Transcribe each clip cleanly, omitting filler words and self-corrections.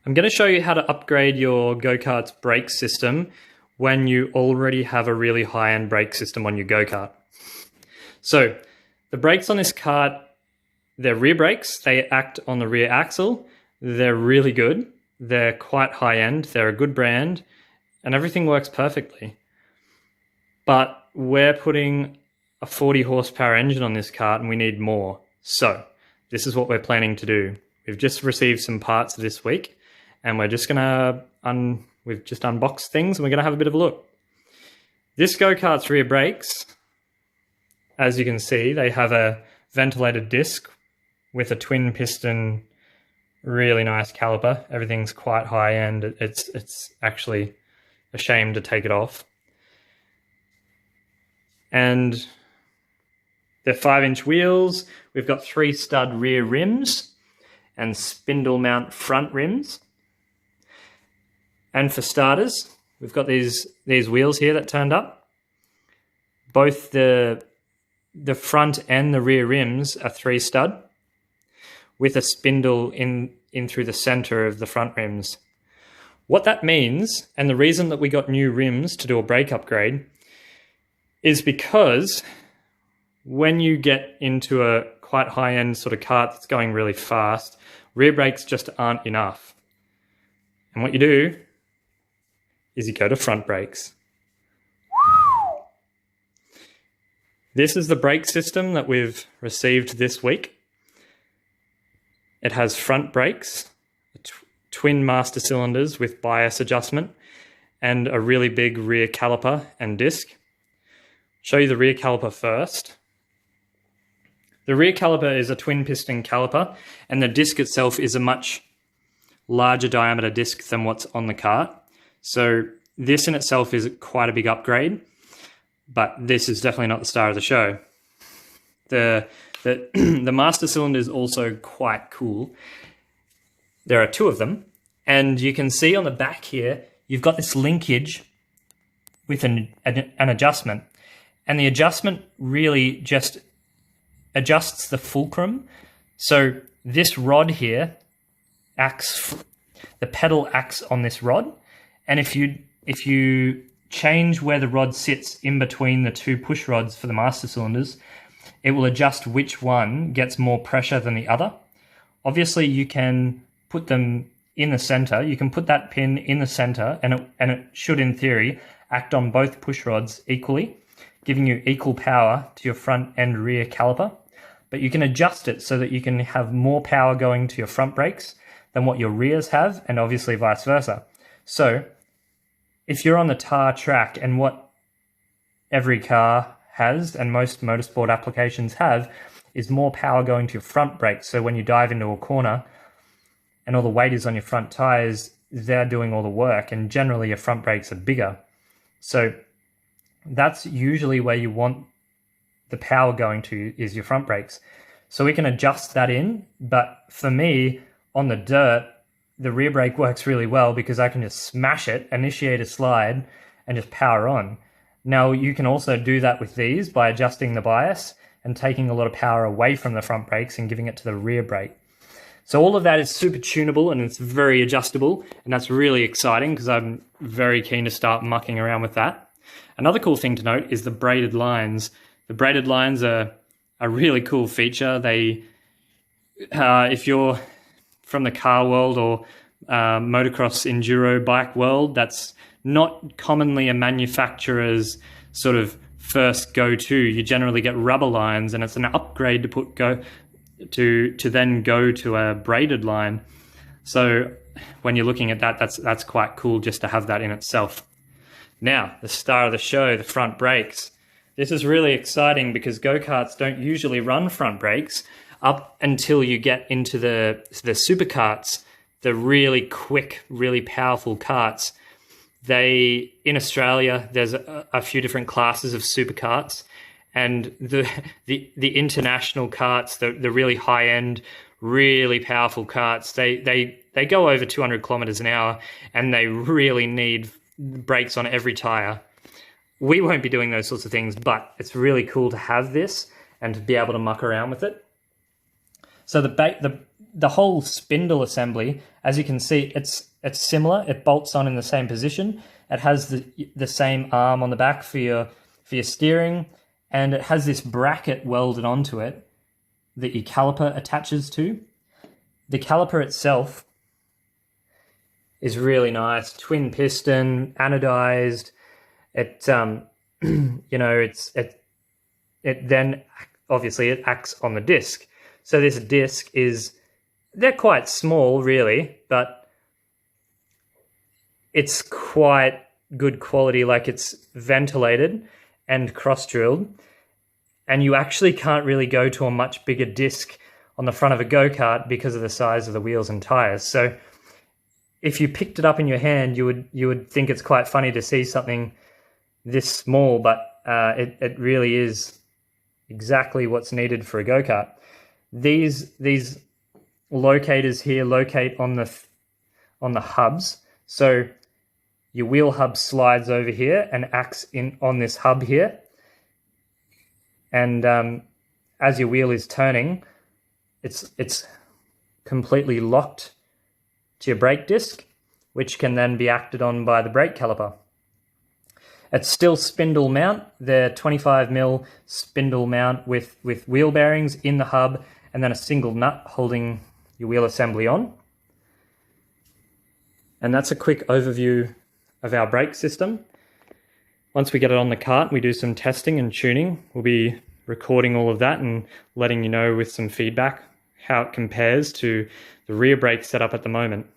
I'm going to show you how to upgrade your go-kart's brake system when you already have a really high-end brake system on your go-kart. So the brakes on this kart, they're rear brakes. They act on the rear axle. They're really good. They're quite high-end. They're a good brand and everything works perfectly. But we're putting a 40 horsepower engine on this kart and we need more. So this is what we're planning to do. We've just received some parts this week and we're just gonna we've just unboxed things and we're gonna have a bit of a look. This go-kart's rear brakes, as you can see, they have a ventilated disc with a twin piston, really nice caliper. Everything's quite high end. It's actually a shame to take it off. And they're 5-inch wheels. We've got 3 stud rear rims and spindle mount front rims. And for starters, we've got these wheels here that turned up. Both the front and the rear rims are 3 stud with a spindle in through the center of the front rims. What that means, and the reason that we got new rims to do a brake upgrade, is because when you get into a quite high-end sort of kart that's going really fast, rear brakes just aren't enough. And what you do is you go to front brakes. This is the brake system that we've received this week. It has front brakes, twin master cylinders with bias adjustment, and a really big rear caliper and disc. Show you the rear caliper first. The rear caliper is a twin piston caliper, and the disc itself is a much larger diameter disc than what's on the kart. So this in itself is quite a big upgrade, but this is definitely not the star of the show. The master cylinder is also quite cool. There are 2 of them, and you can see on the back here, you've got this linkage with an adjustment. And the adjustment really just adjusts the fulcrum. So this rod here the pedal acts on this rod. And if you change where the rod sits in between the 2 push rods for the master cylinders, it will adjust which one gets more pressure than the other. Obviously, you can put them in the center. You can put that pin in the center and it should, in theory, act on both push rods equally, giving you equal power to your front and rear caliper. But you can adjust it so that you can have more power going to your front brakes than what your rears have, and obviously vice versa. So if you're on the tar track, and what every car has and most motorsport applications have is more power going to your front brakes. So when you dive into a corner and all the weight is on your front tires, they're doing all the work, and generally your front brakes are bigger. So that's usually where you want the power going to, is your front brakes. So we can adjust that in, but for me, on the dirt, the rear brake works really well because I can just smash it, initiate a slide, and just power on. Now, you can also do that with these by adjusting the bias and taking a lot of power away from the front brakes and giving it to the rear brake. So all of that is super tunable and it's very adjustable, and that's really exciting because I'm very keen to start mucking around with that. Another cool thing to note is the braided lines. The braided lines are a really cool feature. They, if you're from the car world or motocross enduro bike world, that's not commonly a manufacturer's sort of first go-to. You generally get rubber lines, and it's an upgrade to then go to a braided line. So when you're looking at that, that's quite cool just to have that in itself. Now, the star of the show, the front brakes. This is really exciting because go-karts don't usually run front brakes up until you get into the superkarts, the really quick, really powerful karts. In Australia, there's a few different classes of superkarts, and the international karts, the really high-end, really powerful karts, they go over 200 kilometers an hour, and they really need brakes on every tire. We won't be doing those sorts of things, but it's really cool to have this and to be able to muck around with it. So the the whole spindle assembly, as you can see, it's similar. It bolts on in the same position. It has the same arm on the back for your steering, and it has this bracket welded onto it that your caliper attaches to. The caliper itself is really nice, twin piston, anodized. It you know, it then obviously it acts on the disc. So this disc they're quite small really, but it's quite good quality. Like, it's ventilated and cross-drilled, and you actually can't really go to a much bigger disc on the front of a go-kart because of the size of the wheels and tires. So if you picked it up in your hand, you would think it's quite funny to see something this small, but it really is exactly what's needed for a go-kart. These locators here locate on the hubs. So your wheel hub slides over here and acts on this hub here. And as your wheel is turning, it's completely locked to your brake disc, which can then be acted on by the brake caliper. It's still spindle mount. They're 25mm spindle mount with wheel bearings in the hub, and then a single nut holding your wheel assembly on. And that's a quick overview of our brake system. Once we get it on the kart, we do some testing and tuning. We'll be recording all of that and letting you know with some feedback how it compares to the rear brake setup at the moment.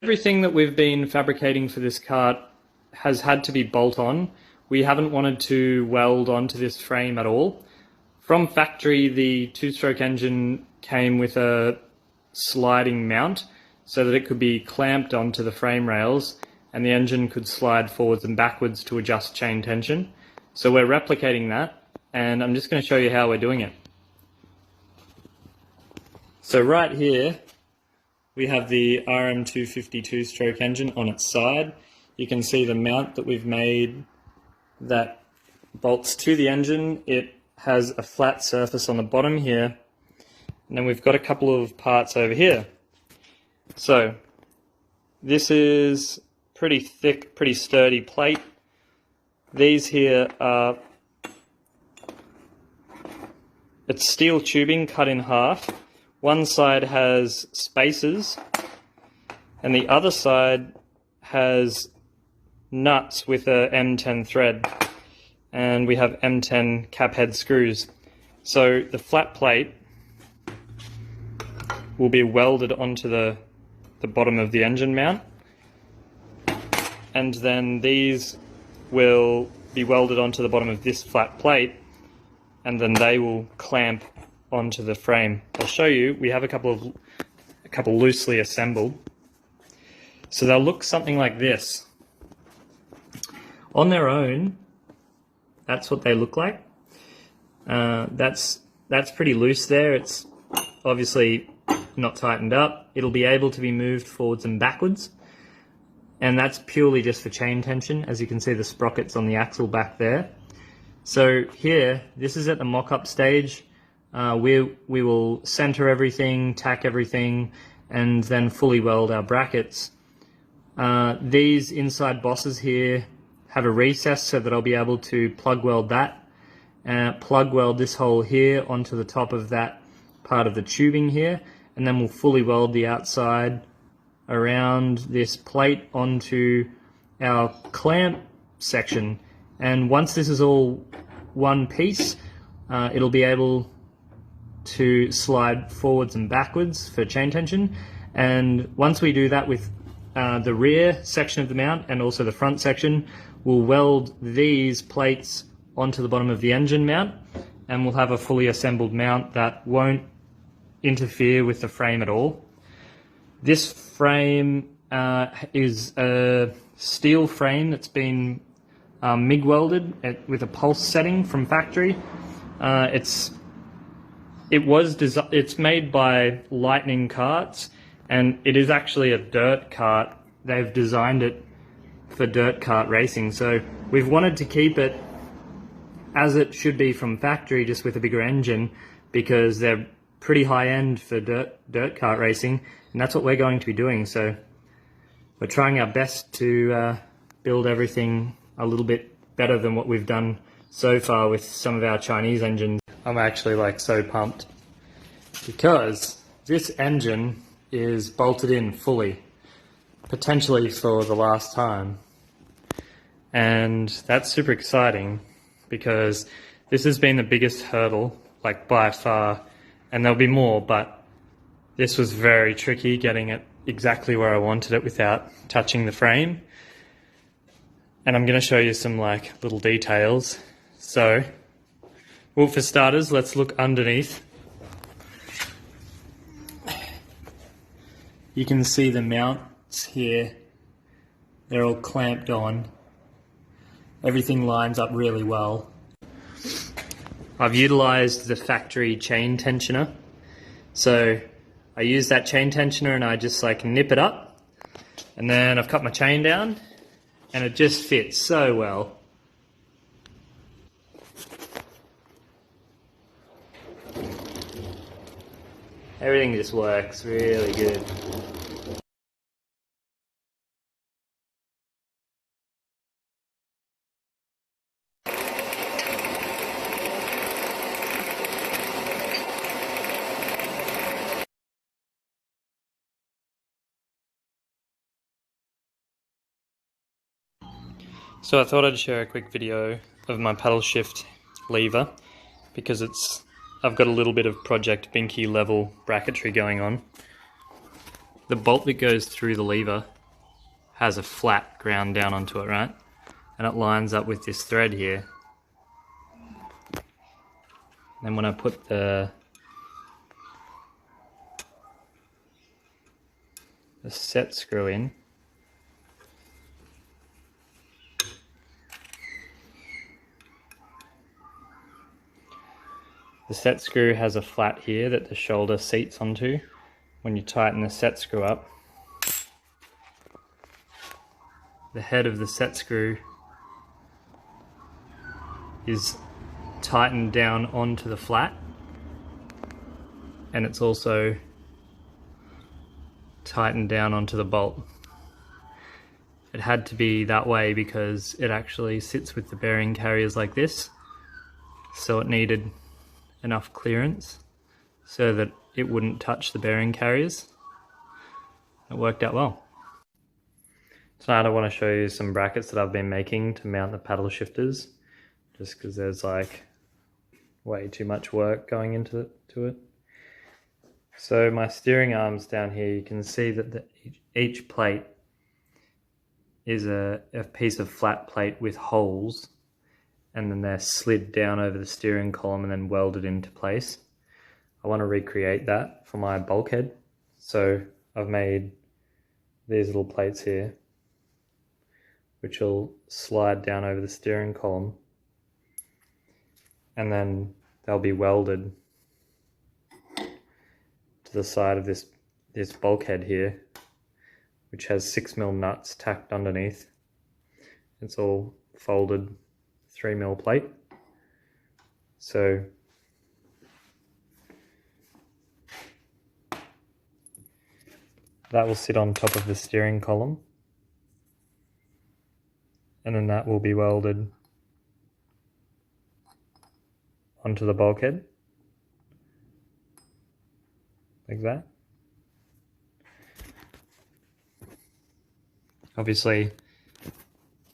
Everything that we've been fabricating for this kart has had to be bolt-on. We haven't wanted to weld onto this frame at all. From factory, the two-stroke engine came with a sliding mount so that it could be clamped onto the frame rails, and the engine could slide forwards and backwards to adjust chain tension. So we're replicating that, and I'm just going to show you how we're doing it. So right here, we have the RM250 two-stroke engine on its side. You can see the mount that we've made that bolts to the engine. It has a flat surface on the bottom here, and then we've got a couple of parts over here. So this is pretty thick, pretty sturdy plate. These here are, it's steel tubing cut in half. One side has spacers, and the other side has nuts with a M10 thread, and we have M10 cap head screws. So the flat plate will be welded onto the bottom of the engine mount, and then these will be welded onto the bottom of this flat plate, and then they will clamp onto the frame. I'll show you. We have a couple loosely assembled. So they'll look something like this. On their own, that's what they look like. That's pretty loose there. It's obviously not tightened up. It'll be able to be moved forwards and backwards, and that's purely just for chain tension. As you can see, the sprockets on the axle back there. So here, this is at the mock-up stage. We will center everything, tack everything, and then fully weld our brackets. These inside bosses here have a recess so that I'll be able to plug weld that, plug weld this hole here onto the top of that part of the tubing here, and then we'll fully weld the outside around this plate onto our clamp section. And once this is all one piece, it'll be able to slide forwards and backwards for chain tension. And once we do that with the rear section of the mount and also the front section, we'll weld these plates onto the bottom of the engine mount, and we'll have a fully assembled mount that won't interfere with the frame at all. This frame is a steel frame that's been MIG welded with a pulse setting from factory. It's made by Lightning Karts, and it is actually a dirt kart. They've designed it for dirt kart racing, so we've wanted to keep it as it should be from factory, just with a bigger engine, because they're pretty high end for dirt kart racing, and that's what we're going to be doing. So we're trying our best to build everything a little bit better than what we've done so far with some of our Chinese engines. I'm actually like so pumped because this engine is bolted in fully, potentially for the last time. And that's super exciting because this has been the biggest hurdle, like by far, and there'll be more, but this was very tricky getting it exactly where I wanted it without touching the frame. And I'm going to show you some like little details. So, well, for starters, let's look underneath. You can see the mounts here. They're all clamped on. Everything lines up really well. I've utilized the factory chain tensioner. So I use that chain tensioner and I just like nip it up. And then I've cut my chain down and it just fits so well. Everything just works really good. So I thought I'd share a quick video of my paddle shift lever because I've got a little bit of Project Binky level bracketry going on. The bolt that goes through the lever has a flat ground down onto it, right? And it lines up with this thread here. Then when I put the set screw in, the set screw has a flat here that the shoulder seats onto. When you tighten the set screw up, the head of the set screw is tightened down onto the flat, and it's also tightened down onto the bolt. It had to be that way because it actually sits with the bearing carriers like this, so it needed enough clearance so that it wouldn't touch the bearing carriers. It worked out well. Tonight I want to show you some brackets that I've been making to mount the paddle shifters, just because there's like way too much work going into it. So my steering arms down here, you can see that each plate is a piece of flat plate with holes, and then they're slid down over the steering column and then welded into place. I want to recreate that for my bulkhead. So I've made these little plates here, which will slide down over the steering column, and then they'll be welded to the side of this bulkhead here, which has 6mm nuts tacked underneath. It's all folded 3mm plate. So that will sit on top of the steering column, and then that will be welded onto the bulkhead like that. Obviously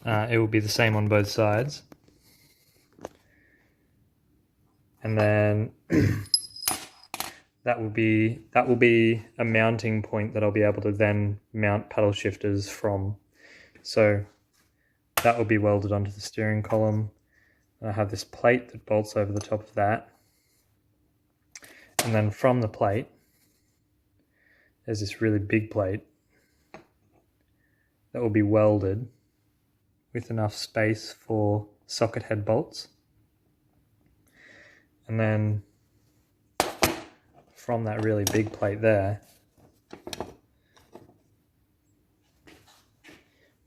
it will be the same on both sides, and then that will be a mounting point that I'll be able to then mount paddle shifters from. So that will be welded onto the steering column. I have this plate that bolts over the top of that, and then from the plate there's this really big plate that will be welded with enough space for socket head bolts. And then from that really big plate there,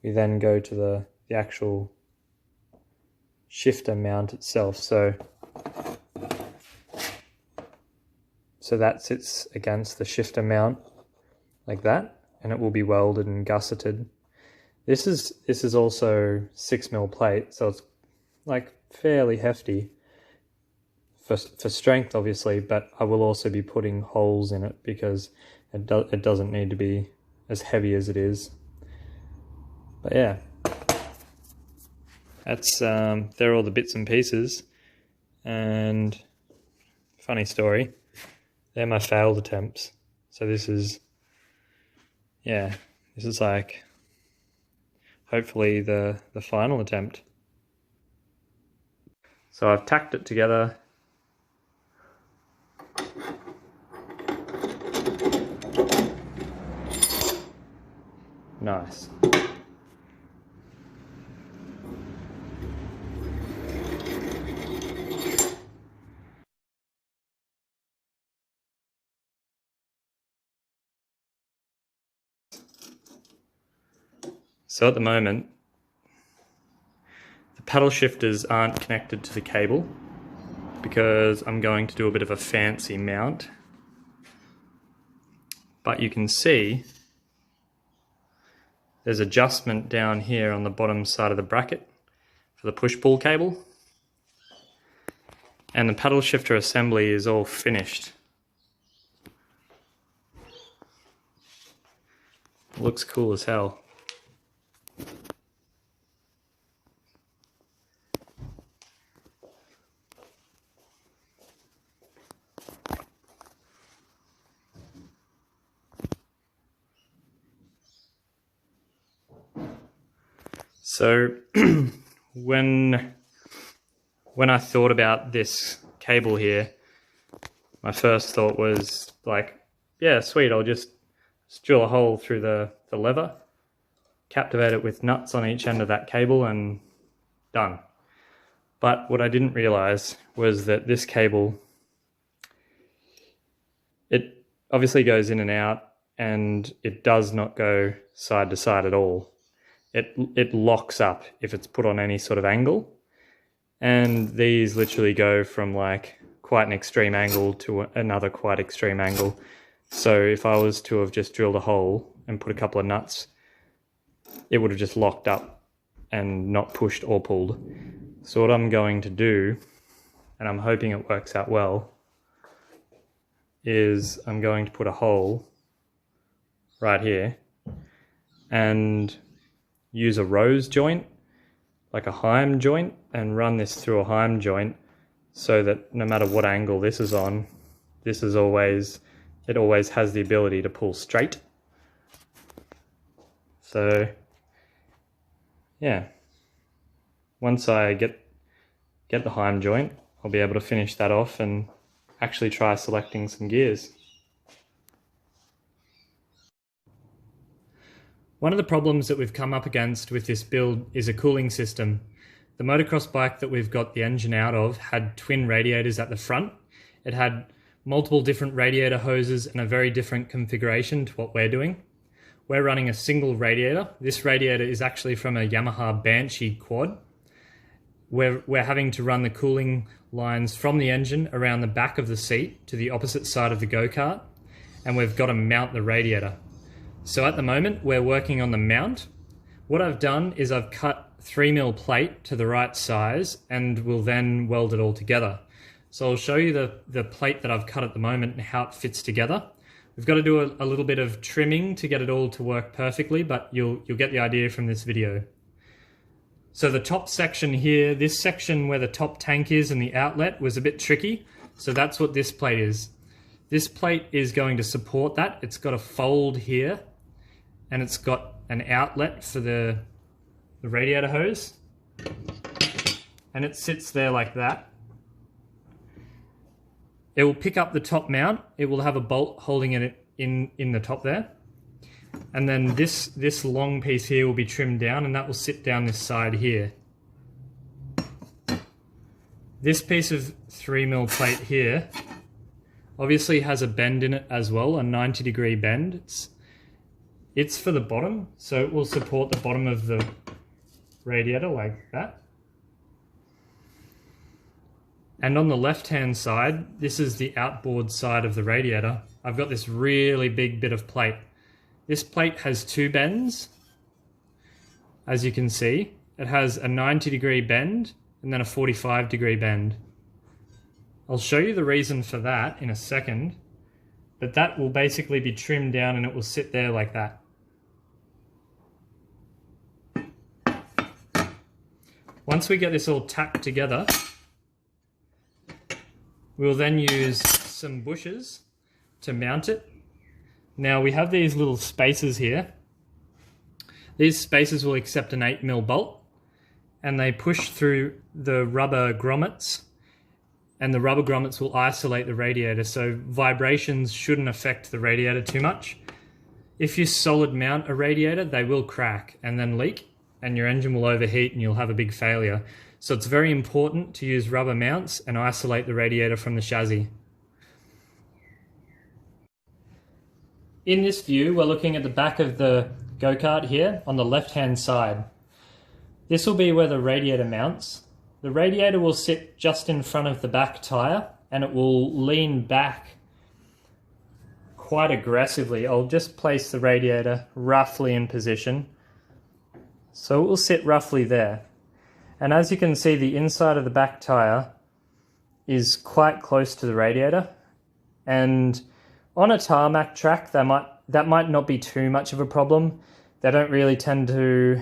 we then go to the actual shifter mount itself. So that sits against the shifter mount like that, and it will be welded and gusseted. This is also 6mm plate, so it's like fairly hefty for strength, obviously, but I will also be putting holes in it because it doesn't need to be as heavy as it is. But yeah, that's they're all the bits and pieces. And funny story, they're my failed attempts. So this is like hopefully the final attempt. So I've tacked it together. Nice. So at the moment, the paddle shifters aren't connected to the cable because I'm going to do a bit of a fancy mount. But you can see there's adjustment down here on the bottom side of the bracket for the push-pull cable. And the paddle shifter assembly is all finished. Looks cool as hell. So when I thought about this cable here, my first thought was like, yeah, sweet, I'll just drill a hole through the lever, captivate it with nuts on each end of that cable, and done. But what I didn't realize was that this cable, it obviously goes in and out, and it does not go side to side at all. It locks up if it's put on any sort of angle, and these literally go from like quite an extreme angle to another quite extreme angle. So if I was to have just drilled a hole and put a couple of nuts, it would have just locked up and not pushed or pulled. So what I'm going to do, and I'm hoping it works out well, is I'm going to put a hole right here and use a rose joint, like a Heim joint, and run this through a Heim joint so that no matter what angle this is on, it always has the ability to pull straight. So yeah, once I get the Heim joint, I'll be able to finish that off and actually try selecting some gears. One of the problems that we've come up against with this build is a cooling system. The motocross bike that we've got the engine out of had twin radiators at the front. It had multiple different radiator hoses and a very different configuration to what we're doing. We're running a single radiator. This radiator is actually from a Yamaha Banshee quad. We're having to run the cooling lines from the engine around the back of the seat to the opposite side of the go-kart, and we've got to mount the radiator. So at the moment, we're working on the mount. What I've done is I've cut 3mm plate to the right size, and we'll then weld it all together. So I'll show you the plate that I've cut at the moment and how it fits together. We've got to do a little bit of trimming to get it all to work perfectly, but you'll get the idea from this video. So the top section here, this section where the top tank is and the outlet was a bit tricky. So that's what this plate is. This plate is going to support that. It's got a fold here, and it's got an outlet for the radiator hose, and it sits there like that. It will pick up the top mount. It will have a bolt holding it in the top there, and then this long piece here will be trimmed down, and that will sit down this side here. This piece of 3mm plate here obviously has a bend in it as well, a 90-degree bend. It's for the bottom, so it will support the bottom of the radiator like that. And on the left-hand side, this is the outboard side of the radiator. I've got this really big bit of plate. This plate has two bends, as you can see. It has a 90-degree bend and then a 45-degree bend. I'll show you the reason for that in a second, but that will basically be trimmed down and it will sit there like that. Once we get this all tacked together, we'll then use some bushes to mount it. Now we have these little spacers here. These spacers will accept an 8mm bolt, and they push through the rubber grommets, and the rubber grommets will isolate the radiator, so vibrations shouldn't affect the radiator too much. If you solid mount a radiator, they will crack and then leak, and your engine will overheat and you'll have a big failure. So it's very important to use rubber mounts and isolate the radiator from the chassis. In this view, we're looking at the back of the go-kart here on the left-hand side. This will be where the radiator mounts. The radiator will sit just in front of the back tyre and it will lean back quite aggressively. I'll just place the radiator roughly in position. So it will sit roughly there. And as you can see, the inside of the back tyre is quite close to the radiator. And on a tarmac track, that might not be too much of a problem. They don't really tend to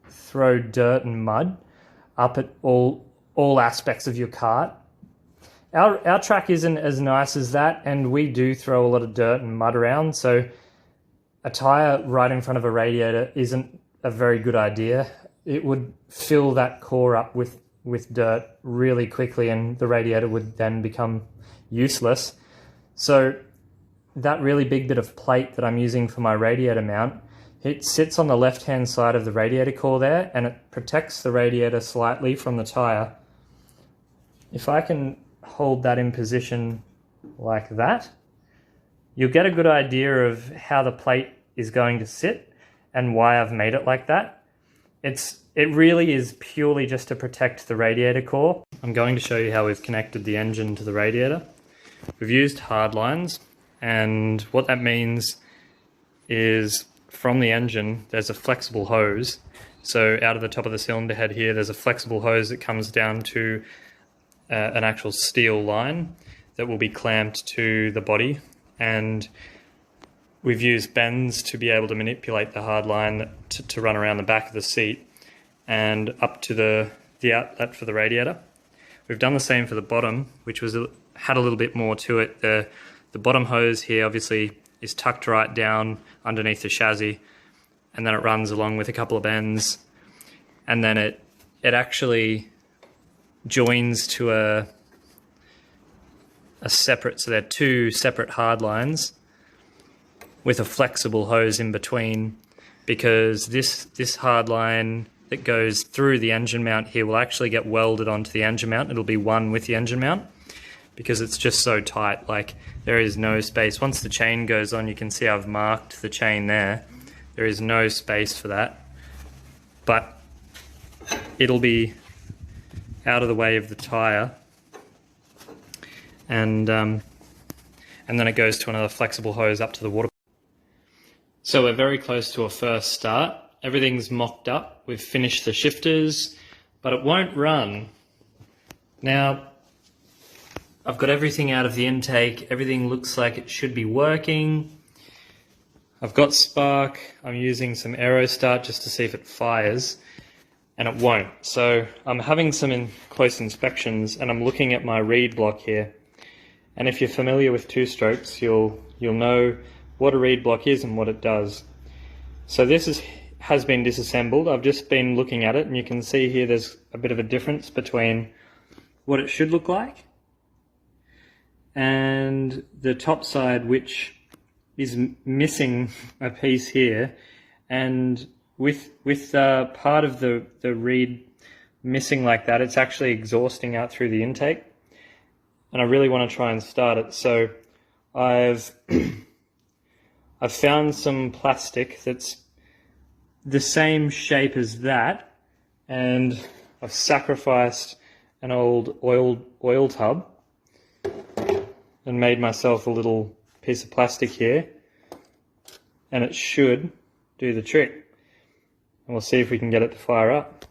throw dirt and mud up at all aspects of your kart. Our track isn't as nice as that, and we do throw a lot of dirt and mud around, so a tyre right in front of a radiator isn't a very good idea. It would fill that core up with dirt really quickly and the radiator would then become useless. So that really big bit of plate that I'm using for my radiator mount, it sits on the left-hand side of the radiator core there, and it protects the radiator slightly from the tyre. If I can hold that in position like that, you'll get a good idea of how the plate is going to sit and why I've made it like that. It really is purely just to protect the radiator core. I'm going to show you how we've connected the engine to the radiator. We've used hard lines, and what that means is from the engine there's a flexible hose. So out of the top of the cylinder head here there's a flexible hose that comes down to an actual steel line that will be clamped to the body, and we've used bends to be able to manipulate the hard line to run around the back of the seat and up to the outlet for the radiator. We've done the same for the bottom, which had a little bit more to it. The bottom hose here obviously is tucked right down underneath the chassis, and then it runs along with a couple of bends, and then it actually joins to a separate, so they're two separate hard lines with a flexible hose in between, because this hard line that goes through the engine mount here will actually get welded onto the engine mount. It'll be one with the engine mount because it's just so tight, like there is no space. Once the chain goes on, you can see I've marked the chain there. There is no space for that, but it'll be out of the way of the tyre, and then it goes to another flexible hose up to the water. So we're very close to a first start. Everything's mocked up. We've finished the shifters, but it won't run. Now, I've got everything out of the intake. Everything looks like it should be working. I've got spark. I'm using some Aerostart just to see if it fires, and it won't. So I'm having some close inspections, and I'm looking at my reed block here. And if you're familiar with two-strokes, you'll know what a reed block is and what it does. So this has been disassembled. I've just been looking at it, and you can see here there's a bit of a difference between what it should look like and the top side, which is missing a piece here, and with part of the reed missing like that, it's actually exhausting out through the intake, and I really want to try and start it. So I've found some plastic that's the same shape as that, and I've sacrificed an old oil tub and made myself a little piece of plastic here, and it should do the trick. And we'll see if we can get it to fire up.